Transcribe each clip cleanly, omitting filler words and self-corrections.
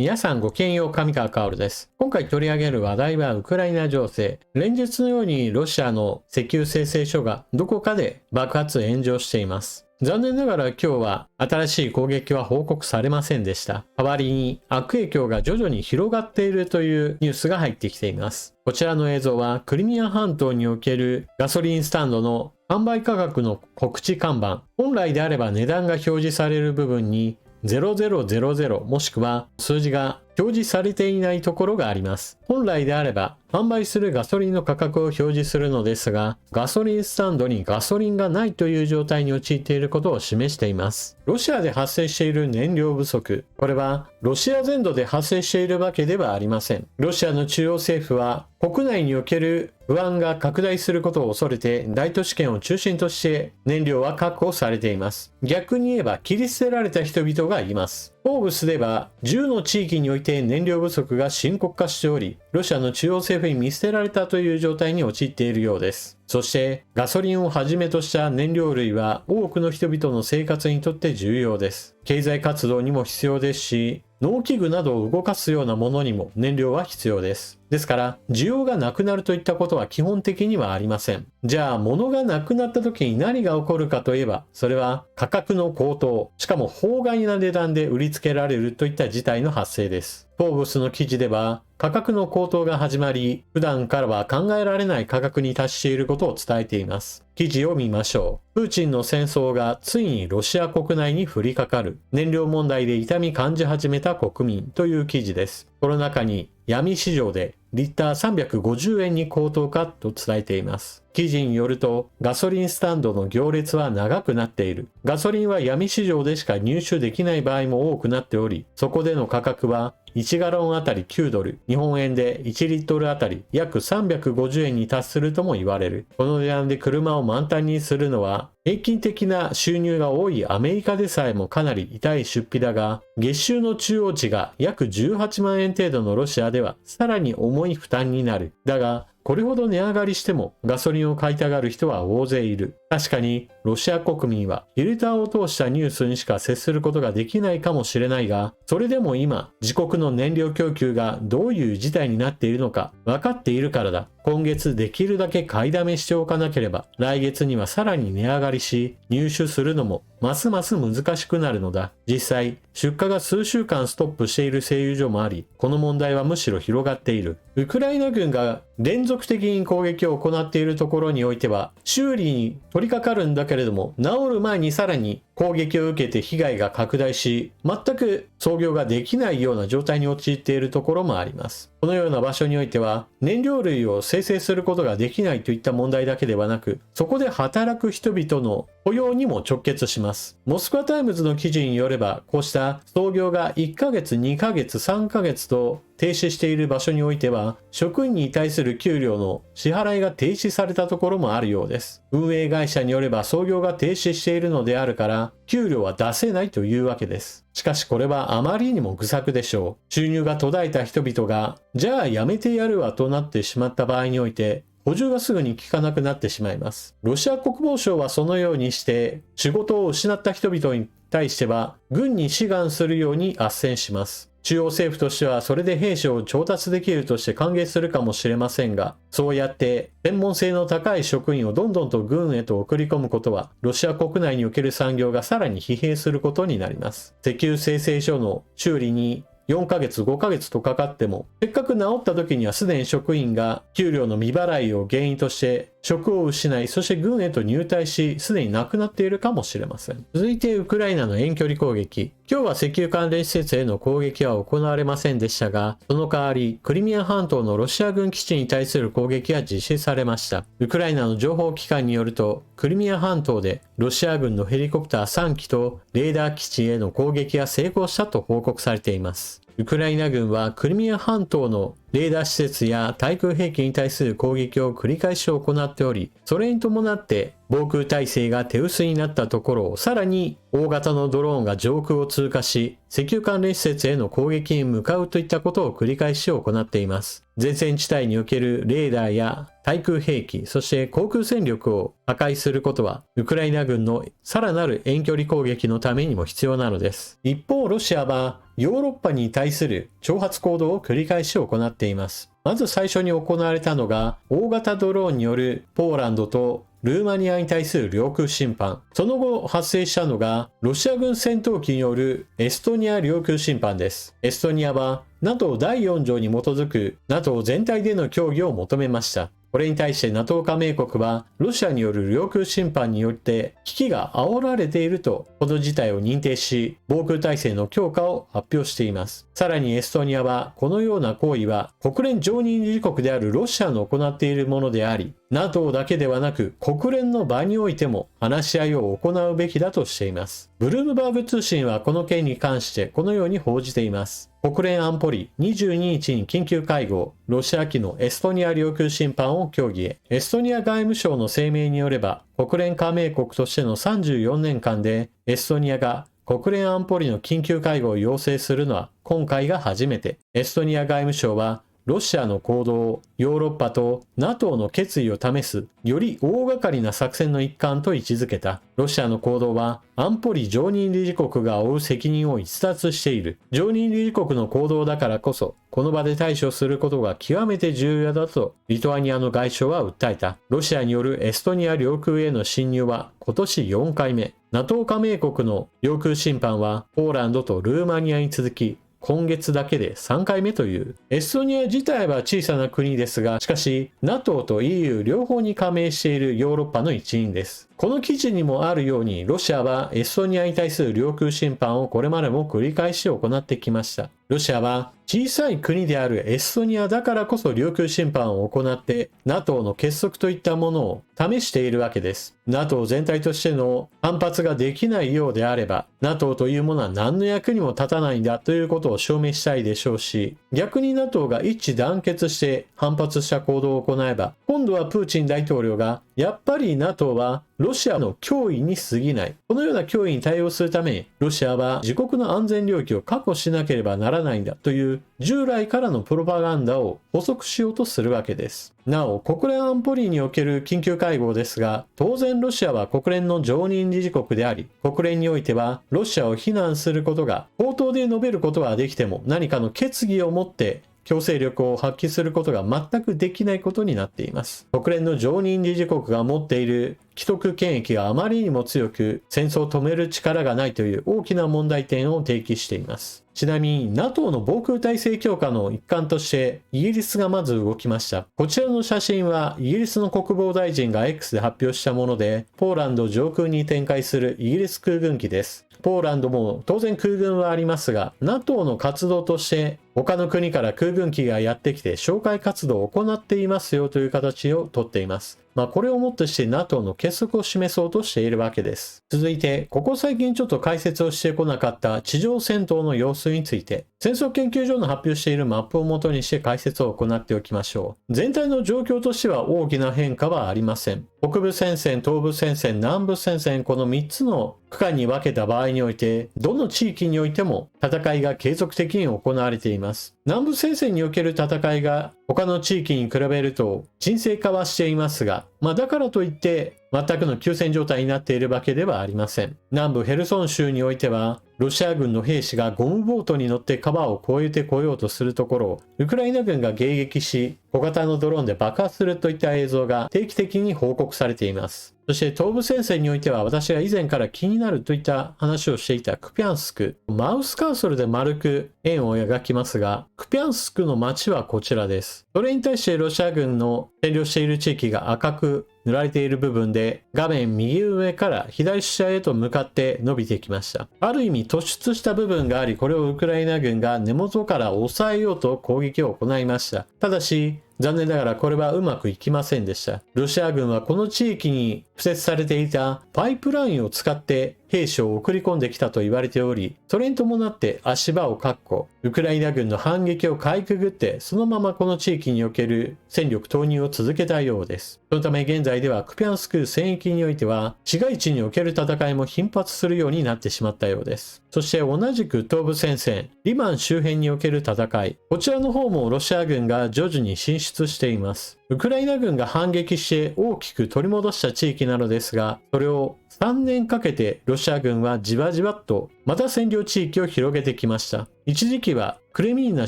皆さんごきげんよう、上川薫です。今回取り上げる話題はウクライナ情勢。連日のようにロシアの石油精製所がどこかで爆発炎上しています。残念ながら今日は新しい攻撃は報告されませんでした。代わりに悪影響が徐々に広がっているというニュースが入ってきています。こちらの映像はクリミア半島におけるガソリンスタンドの販売価格の告知看板。本来であれば値段が表示される部分に0000もしくは数字が表示されていないところがあります。本来であれば販売するガソリンの価格を表示するのですが、ガソリンスタンドにガソリンがないという状態に陥っていることを示しています。ロシアで発生している燃料不足。これはロシア全土で発生しているわけではありません。ロシアの中央政府は国内における不安が拡大することを恐れて大都市圏を中心として燃料は確保されています。逆に言えば切り捨てられた人々がいます。フォーブスでは10の地域において燃料不足が深刻化しており、ロシアの中央政府に見捨てられたという状態に陥っているようです。そしてガソリンをはじめとした燃料類は多くの人々の生活にとって重要です。経済活動にも必要ですし、農機具などを動かすようなものにも燃料は必要です。ですから、需要がなくなるといったことは基本的にはありません。じゃあ、物がなくなった時に何が起こるかといえば、それは価格の高騰、しかも法外な値段で売りつけられるといった事態の発生です。フォーブスの記事では、価格の高騰が始まり、普段からは考えられない価格に達していることを伝えています。記事を見ましょう。プーチンの戦争がついにロシア国内に降りかかる。燃料問題で痛み感じ始めた国民という記事です。この中に闇市場でリッター350円に高騰かと伝えています。記事によると、ガソリンスタンドの行列は長くなっている。ガソリンは闇市場でしか入手できない場合も多くなっており、そこでの価格は1ガロンあたり9ドル、日本円で1リットルあたり約350円に達するとも言われる。この値段で車を満タンにするのは、平均的な収入が多いアメリカでさえもかなり痛い出費だが、月収の中央値が約18万円程度のロシアではさらに重い負担になる。だが、これほど値上がりしてもガソリンを買いたがる人は大勢いる。確かにロシア国民はフィルターを通したニュースにしか接することができないかもしれないが、それでも今自国の燃料供給がどういう事態になっているのか分かっているからだ。今月できるだけ買いだめしておかなければ、来月にはさらに値上がりし、入手するのもますます難しくなるのだ。実際、出荷が数週間ストップしている製油所もあり、この問題はむしろ広がっている。ウクライナ軍が連続的に攻撃を行っているところにおいては、修理に取り掛かるんだけれども、治る前にさらに攻撃を受けて被害が拡大し、全く操業ができないような状態に陥っているところもあります。このような場所においては、燃料類を生成することができないといった問題だけではなく、そこで働く人々の雇用にも直結します。モスクワタイムズの記事によれば、こうした操業が1ヶ月、2ヶ月、3ヶ月と停止している場所においては、職員に対する給料の支払いが停止されたところもあるようです。運営会社によれば操業が停止しているのであるから、給料は出せないというわけです。しかしこれはあまりにも愚策でしょう。収入が途絶えた人々が、じゃあやめてやるわとなってしまった場合において、補充がすぐに効かなくなってしまいます。ロシア国防省はそのようにして、仕事を失った人々に対しては、軍に志願するように斡旋します。中央政府としてはそれで兵士を調達できるとして歓迎するかもしれませんが、そうやって専門性の高い職員をどんどんと軍へと送り込むことは、ロシア国内における産業がさらに疲弊することになります。石油精製所の修理に4ヶ月、5ヶ月とかかっても、せっかく治った時にはすでに職員が給料の未払いを原因として職を失い、そして軍へと入隊し、すでに亡くなっているかもしれません。続いてウクライナの遠距離攻撃。今日は石油関連施設への攻撃は行われませんでしたが、その代わり、クリミア半島のロシア軍基地に対する攻撃が実施されました。ウクライナの情報機関によると、クリミア半島でロシア軍のヘリコプター3機とレーダー基地への攻撃が成功したと報告されています。ウクライナ軍はクリミア半島のレーダー施設や対空兵器に対する攻撃を繰り返し行っており、それに伴って防空体制が手薄になったところをさらに大型のドローンが上空を通過し、石油関連施設への攻撃に向かうといったことを繰り返し行っています。前線地帯におけるレーダーや対空兵器、そして航空戦力を破壊することは、ウクライナ軍のさらなる遠距離攻撃のためにも必要なのです。一方、ロシアはヨーロッパに対する挑発行動を繰り返し行っています。まず最初に行われたのが、大型ドローンによるポーランドとルーマニアに対する領空侵犯。その後発生したのが、ロシア軍戦闘機によるエストニア領空侵犯です。エストニアは NATO 第4条に基づく NATO 全体での協議を求めました。これに対して NATO 加盟国はロシアによる領空侵犯によって危機が煽られているとこの事態を認定し、防空体制の強化を発表しています。さらにエストニアはこのような行為は国連常任理事国であるロシアの行っているものであり、NATO だけではなく国連の場においても話し合いを行うべきだとしています。ブルームバーグ通信はこの件に関してこのように報じています。国連安保理22日に緊急会合、ロシア機のエストニア領空侵犯を協議へ。エストニア外務省の声明によれば、国連加盟国としての34年間でエストニアが国連安保理の緊急会合を要請するのは今回が初めて。エストニア外務省はロシアの行動をヨーロッパと NATO の決意を試すより大掛かりな作戦の一環と位置づけた。ロシアの行動は安保理常任理事国が負う責任を逸脱している。常任理事国の行動だからこそこの場で対処することが極めて重要だとリトアニアの外相は訴えた。ロシアによるエストニア領空への侵入は今年4回目。NATO 加盟国の領空侵犯はポーランドとルーマニアに続き今月だけで3回目という。エストニア自体は小さな国ですが、しかし NATO と EU 両方に加盟しているヨーロッパの一員です。この記事にもあるように、ロシアはエストニアに対する領空侵犯をこれまでも繰り返し行ってきました。ロシアは小さい国であるエストニアだからこそ領空侵犯を行って NATO の結束といったものを試しているわけです。NATO 全体としての反発ができないようであれば NATO というものは何の役にも立たないんだということを証明したいでしょうし、逆に NATO が一致団結して反発した行動を行えば、今度はプーチン大統領がやっぱり NATO はロシアの脅威に過ぎない。このような脅威に対応するために、ロシアは自国の安全領域を確保しなければならないんだという従来からのプロパガンダを補足しようとするわけです。なお、国連安保理における緊急会合ですが、当然ロシアは国連の常任理事国であり、国連においてはロシアを非難することが、口頭で述べることはできても何かの決議を持って強制力を発揮することが全くできないことになっています。国連の常任理事国が持っている既得権益があまりにも強く、戦争を止める力がないという大きな問題点を提起しています。ちなみに NATO の防空体制強化の一環としてイギリスがまず動きました。こちらの写真はイギリスの国防大臣が X で発表したもので、ポーランド上空に展開するイギリス空軍機です。ポーランドも当然空軍はありますが、 NATO の活動として他の国から空軍機がやってきて哨戒活動を行っていますよという形をとっています。これをもってして NATO の結束を示そうとしているわけです。続いて、ここ最近ちょっと解説をしてこなかった地上戦闘の様子について、戦争研究所の発表しているマップを元にして解説を行っておきましょう。全体の状況としては大きな変化はありません。北部戦線、東部戦線、南部戦線、この3つの区間に分けた場合において、どの地域においても戦いが継続的に行われています。南部戦線における戦いが他の地域に比べると沈静化はしていますが、だからといって全くの休戦状態になっているわけではありません。南部ヘルソン州においては、ロシア軍の兵士がゴムボートに乗って川を越えてこようとするところをウクライナ軍が迎撃し、小型のドローンで爆破するといった映像が定期的に報告されています。そして東部戦線においては、私が以前から気になるといった話をしていたクピャンスク、マウスカーソルで丸く円を描きますが、クピャンスクの街はこちらです。それに対してロシア軍の占領している地域が赤く塗られている部分で、画面右上から左下へと向かって伸びてきました。ある意味突出した部分があり、これをウクライナ軍が根元から抑えようと攻撃を行いました。ただし残念ながらこれはうまくいきませんでした。ロシア軍はこの地域に敷設されていたパイプラインを使って兵士を送り込んできたと言われており、それに伴って足場を確保、ウクライナ軍の反撃をかいくぐって、そのままこの地域における戦力投入を続けたようです。そのため現在ではクピャンスク戦域においては市街地における戦いも頻発するようになってしまったようです。そして同じく東部戦線、リマン周辺における戦い、こちらの方もロシア軍が徐々に進出しています。ウクライナ軍が反撃して大きく取り戻した地域なのですが、それを3年かけてロシア軍はじわじわっとまた占領地域を広げてきました。一時期はクレミンナ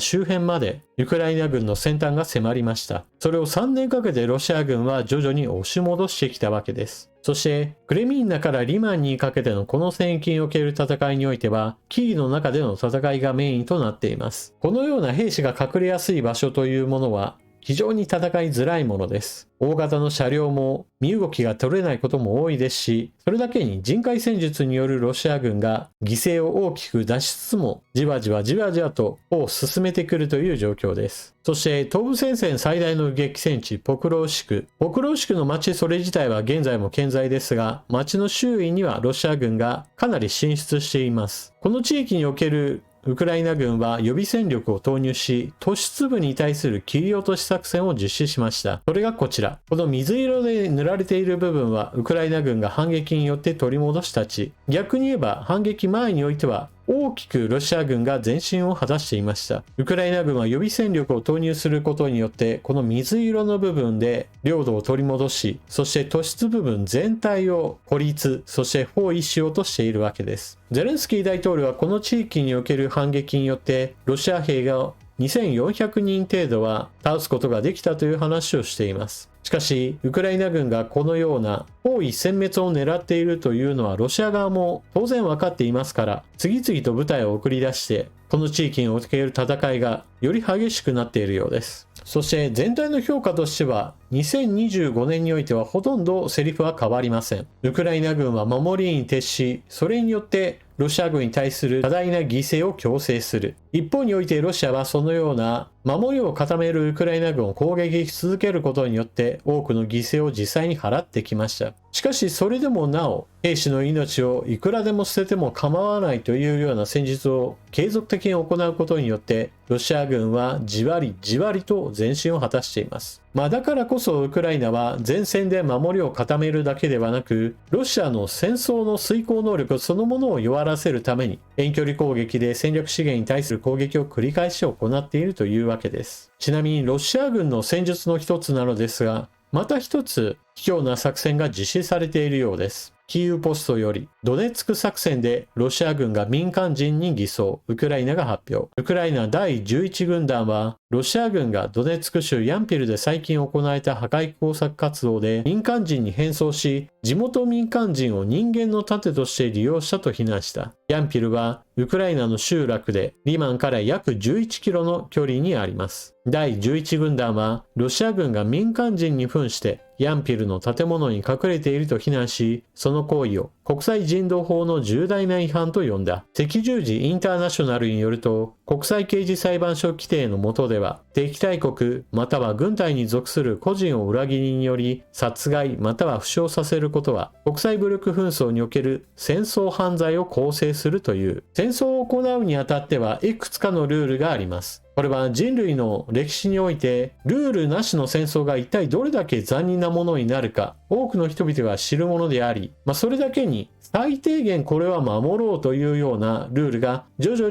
周辺までウクライナ軍の先端が迫りました。それを3年かけてロシア軍は徐々に押し戻してきたわけです。そしてクレミンナからリマンにかけてのこの戦域における戦いにおいてはキーの中での戦いがメインとなっています。このような兵士が隠れやすい場所というものは非常に戦いづらいものです。大型の車両も身動きが取れないことも多いですし、それだけに人海戦術によるロシア軍が犠牲を大きく出しつつもじわじわと歩を進めてくるという状況です。そして東部戦線最大の激戦地ポクロウシクの町それ自体は現在も健在ですが、町の周囲にはロシア軍がかなり進出しています。この地域におけるウクライナ軍は予備戦力を投入し、都市部に対する切り落とし作戦を実施しました。それがこちら。この水色で塗られている部分はウクライナ軍が反撃によって取り戻した地。逆に言えば反撃前においては大きくロシア軍が前進を果たしていました。ウクライナ軍は予備戦力を投入することによってこの水色の部分で領土を取り戻し、そして突出部分全体を孤立、そして包囲しようとしているわけです。ゼレンスキー大統領はこの地域における反撃によってロシア兵が2400人程度は倒すことができたという話をしています。しかし、ウクライナ軍がこのような包囲殲滅を狙っているというのはロシア側も当然分かっていますから、次々と部隊を送り出して、この地域における戦いがより激しくなっているようです。そして全体の評価としては、2025年においてはほとんどセリフは変わりません。ウクライナ軍は守りに徹し、それによってロシア軍に対する多大な犠牲を強制する。一方においてロシアはそのような守りを固めるウクライナ軍を攻撃し続けることによって多くの犠牲を実際に払ってきました。しかしそれでもなお兵士の命をいくらでも捨てても構わないというような戦術を継続的に行うことによってロシア軍はじわりじわりと前進を果たしています。だからこそウクライナは前線で守りを固めるだけではなく、ロシアの戦争の遂行能力そのものを弱らせるために遠距離攻撃で戦略資源に対する攻撃を繰り返し行っているというわけです。ちなみにロシア軍の戦術の一つなのですが、また一つ卑怯な作戦が実施されているようです。キーウポストよりドネツク作戦でロシア軍が民間人に偽装、ウクライナが発表。ウクライナ第11軍団はロシア軍がドネツク州ヤンピルで最近行われた破壊工作活動で民間人に変装し、地元民間人を人間の盾として利用したと非難した。ヤンピルはウクライナの集落でリマンから約11キロの距離にあります。第11軍団はロシア軍が民間人に扮してヤンピルの建物に隠れていると非難し、その行為を国際人道法の重大な違反と呼んだ。赤十字インターナショナルによると、国際刑事裁判所規定の下では、敵対国または軍隊に属する個人を裏切りにより殺害または負傷させることは、国際武力紛争における戦争犯罪を構成するという。戦争を行うにあたってはいくつかのルールがあります。これは人類の歴史においてルールなしの戦争が一体どれだけ残忍なものになるか多くの人々が知るものであり、それだけに最低限これは守ろうというようなルールが徐々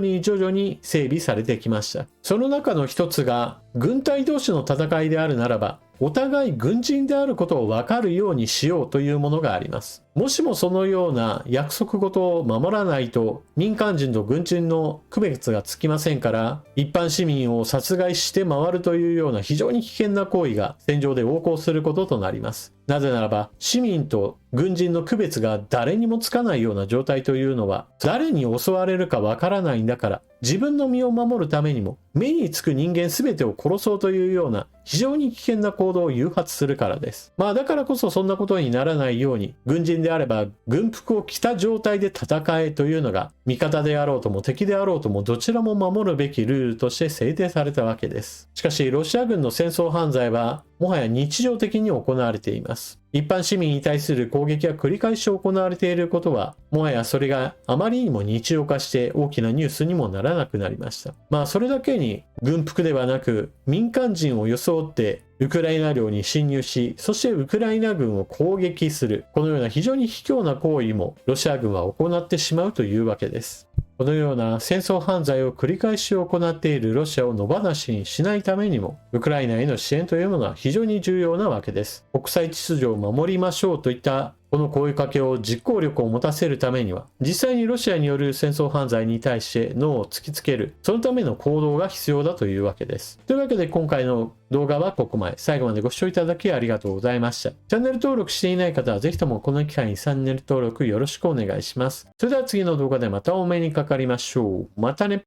に整備されてきました。その中の一つが軍隊同士の戦いであるならばお互い軍人であることを分かるようにしようというものがあります。もしもそのような約束事を守らないと民間人と軍人の区別がつきませんから、一般市民を殺害して回るというような非常に危険な行為が戦場で横行することとなります。なぜならば市民と軍人の区別が誰にもつかないような状態というのは誰に襲われるかわからないんだから、自分の身を守るためにも目につく人間全てを殺そうというような非常に危険な行動を誘発するからです。だからこそそんなことにならないように軍人であれば軍服を着た状態で戦えというのが味方であろうとも敵であろうともどちらも守るべきルールとして制定されたわけです。しかしロシア軍の戦争犯罪はもはや日常的に行われています。一般市民に対する攻撃が繰り返し行われていることはもはやそれがあまりにも日常化して大きなニュースにもならなくなりました。それだけに軍服ではなく民間人を装ってウクライナ領に侵入し、そしてウクライナ軍を攻撃する、このような非常に卑怯な行為もロシア軍は行ってしまうというわけです。このような戦争犯罪を繰り返し行っているロシアを野放しにしないためにもウクライナへの支援というものは非常に重要なわけです。国際秩序を守りましょうといったこの声かけを実行力を持たせるためには、実際にロシアによる戦争犯罪に対してノーを突きつける、そのための行動が必要だというわけです。というわけで今回の動画はここまで。最後までご視聴いただきありがとうございました。チャンネル登録していない方はぜひともこの機会にチャンネル登録よろしくお願いします。それでは次の動画でまたお目にかかりましょう。またね。